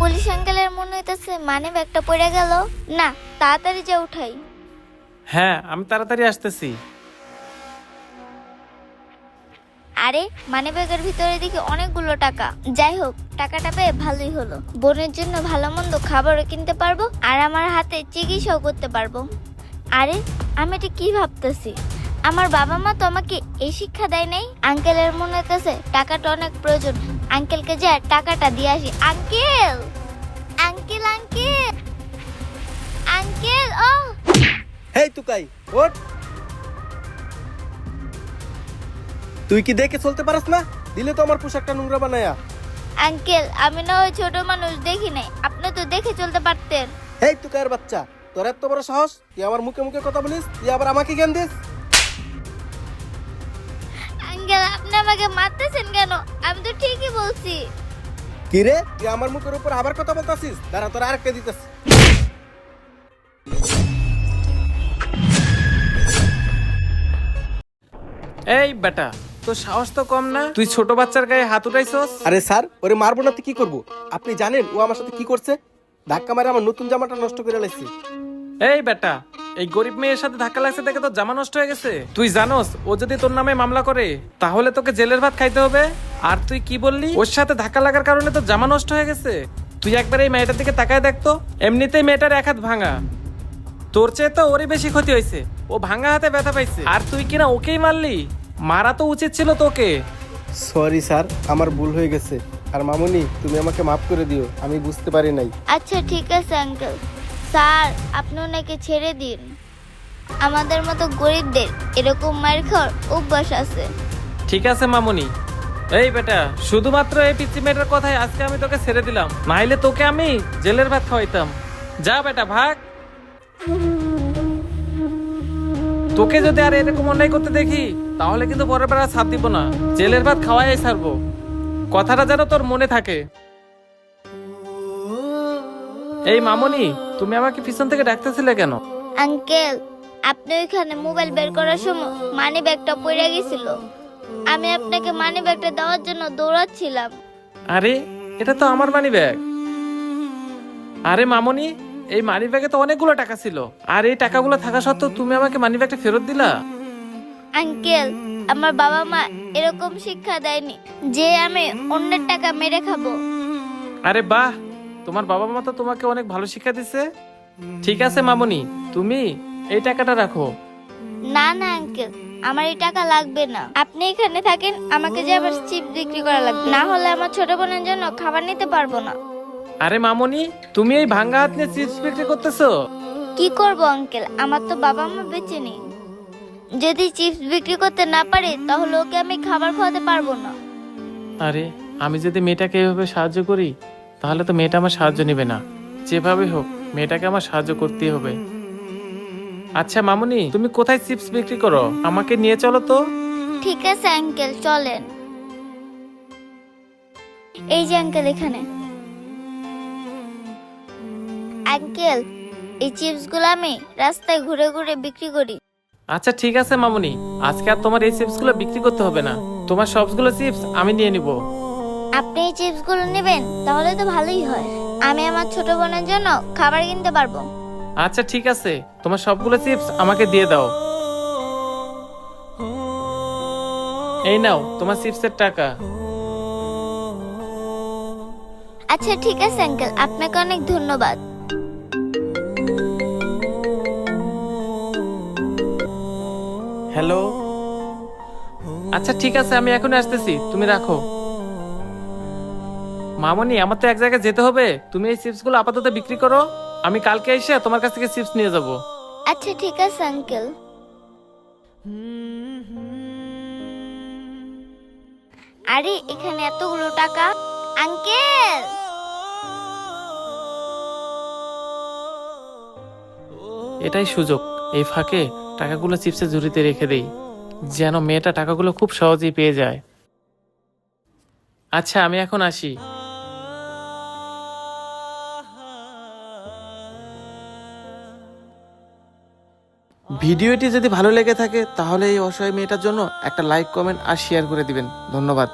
Police আঙ্কেলের মনে হইতেছে মানে ব্যাগটা পড়ে গেল। না, তাড়াতাড়ি যে উঠাই। হ্যাঁ, আমি তাড়াতাড়ি আসতেছি। আরে মানে ব্যাগের ভিতরে দেখি অনেকগুলো টাকা। যাই হোক, টাকাটা পেয়ে ভালোই হলো। বোনের জন্য ভালো মন্দ খাবারও কিনতে পারবো আর আমার হাতে চিকিৎসাও করতে পারবো। আরে আমি এটা কি ভাবতেছি, আমার বাবা মা তো আমাকে এই শিক্ষা দেয় নাই। আঙ্কেলের মনে হইতেছে টাকাটা অনেক প্রয়োজন। আঙ্কেলকে যা টাকাটা দিয়ে আসি। আঙ্কেল, আঙ্কেল, আঙ্কেল, আঙ্কেল, ও হেই তুকাই, ওঠ। তুই কি দেখে চলতে পারস না? দিলে তো আমার পোশাকটা নোংরা বানায়া। আঙ্কেল, আমি না ওই ছোট মানুষ দেখি নাই, আপনি তো দেখে চলতে পারতেন। হেই তুকাইয়ের বাচ্চা, তোর এত বড় সাহস, তুই আমার মুখে মুখে কথা বলিস, তুই আবার আমাকে জ্ঞান দিস? আঙ্কেল, আপনি আমাকে মারতেছেন কেন? আমি তো ঠিকই বলছি। কি রে, তুই আমার মুখের উপর আবার কথা বলতাছিস? দাঁড়া, তোর আরেকটা দিতেছি। এই বেটা, তোর সাহস তো কম না, তুই ছোট বাচ্চার গায়ে হাত উঠাইছস। আরে স্যার, ওরে মারবো না তো কি করবো? আপনি জানেন ও আমার সাথে কি করছে? ধাক্কা মারে আমার নতুন জামাটা নষ্ট করে লাইছে। এই বেটা, এই গরিব মেয়ের সাথে ধাক্কা লাগছে দেখে তোর জামা নষ্ট হয়ে গেছে। তুই জানোস ও যদি তোর নামে মামলা করে তাহলে তোকে জেলের ভাত খাইতে হবে। আর তুই কি বললি ওর সাথে ধাক্কা লাগার কারণে তোর জামা নষ্ট হয়ে গেছে? তুই একবার এই মেয়েটার দিকে তাকায় দেখতো, এমনিতেই মেয়েটার এক হাত ভাঙা। তোর চেয়ে তো ওরই বেশি ক্ষতি হয়েছে, ও ভাঙা হাতে ব্যথা পাইছে আর তুই কিনা ওকেই মারলি। মারা তো উচিত ছিল তোকে। সরি স্যার, আমার ভুল হয়ে গেছে। আর মামুনি, তুমি আমাকে মাফ করে দিও, আমি বুঝতে পারি নাই। আচ্ছা ঠিক আছে আঙ্কেল। স্যার, আপনি ওনাকে ছেড়ে দিন। আমাদের মতো গরিবদের এরকম মার খাওয়ার অভ্যাস আছে। ঠিক আছে মামুনি। এই বেটা, শুধুমাত্র এই পিচ্চি মেয়েটার কথায় আজকে আমি তোকে ছেড়ে দিলাম, নাইলে তোকে আমি জেলের ভাত খাওয়াইতাম। যা বেটা, ভাগ। তোকে যদি আর এরকম অন্যায় করতে দেখি তাহলে কিন্তু পরের বার আর সাথ দিব না, জেলের ভাত খাওয়াই ছাড়বো। কথাটা যেন তোর মনে থাকে। এই মামুনি, তুমি আমাকে পিছন থেকে ডাকতেছিলে কেন? আঙ্কেল, আপনি ওইখানে মোবাইল বের করার সময় মানি ব্যাগটা পড়ে গেছিল। আমি আপনাকে মানি ব্যাগটা দেওয়ার জন্য দৌড়াচ্ছিলাম। আরে, এটা তো আমার মানি ব্যাগ। আরে মামুনি, এই মানি ব্যাগে তো অনেকগুলো টাকা ছিল, আর এই টাকাগুলো থাকা সত্ত্বেও তুমি আমাকে মানি ব্যাগটা ফেরত দিলা। আঙ্কেল, আমার বাবা মা এরকম শিক্ষা দেয়নি যে আমি অন্যের টাকা মেরে খাবো। আরে বাহ, তোমার বাবা মা তো তোমাকে অনেক ভালো শিক্ষা দিচ্ছে। ঠিক আছে মামুনি, তুমি এই টাকাটা রাখো। না না আঙ্কেল, আমার এই টাকা লাগবে না। আপনি এখানে থাকেন, আমাকে যে আবার চিপস বিক্রি করা লাগবে, না হলে আমার ছোট বোনের জন্য খাবার নিতে পারবো না। আরে মামুনি, তুমি এই ভাঙ্গা হাত নিয়ে চিপস বিক্রি করতেছো? কি করব আঙ্কেল, আমার তো বাবা মা বেঁচে নেই। যদি চিপস বিক্রি করতে না পারি তাহলে ওকে আমি খাবার খাওয়াতে পারবো না। আরে, আমি যদি মেয়েটাকে এভাবে সাহায্য করি তাহলে তো মেয়েটা আমার সাহায্য নেবে না। যেভাবে হোক মেয়েটাকে আমার সাহায্য করতেই হবে। আচ্ছা মামুনি, তুমি কোথায় চিপস বিক্রি করো? আমাকে নিয়ে চলো তো। ঠিক আছে আঙ্কেল, চলেন। এই যে আঙ্কেল, এখানে। আঙ্কেল, এই চিপস গুলো আমি রাস্তায় ঘুরে ঘুরে বিক্রি করি। আচ্ছা ঠিক আছে মামুনি, আজকে আর তোমার এই চিপস গুলো বিক্রি করতে হবে না, তোমার সবগুলো চিপস আমি নিয়ে নিব। আপনি এই চিপস গুলো নেবেন তাহলে তো ভালোই হয়, আমি আমার ছোট বোনের জন্য খাবার কিনতে পারবো। আচ্ছা ঠিক আছে, তোমার সবগুলো চিপস আমাকে দিয়ে দাও। এই নাও তোমার চিপসের টাকা। আচ্ছা ঠিক আছে আঙ্কেল, আপনাকে অনেক ধন্যবাদ। হ্যালো। আচ্ছা ঠিক আছে, আমি এখন আসতেছি, তুমি রাখো। মামনি, আমার তো এক জায়গায় যেতে হবে, তুমি এই চিপস গুলো আপাতত বিক্রি করো, আমি কালকে এসে তোমার কাছ থেকে চিপস নিয়ে যাব। আচ্ছা ঠিক আছে আঙ্কেল। আরে, এখানে এতগুলো টাকা। আঙ্কেল, এটাই সুযোগ, এই ফাঁকে টাকাগুলো চিপসের ঝুড়িতে রেখে দেই, যেন মেয়েটা টাকাগুলো খুব সহজেই পেয়ে যায়। আচ্ছা, আমি এখন আসি। ভিডিওটি যদি ভালো লেগে থাকে তাহলে এই অসহায় মেয়েটার জন্য একটা লাইক, কমেন্ট আর শেয়ার করে দিবেন। ধন্যবাদ।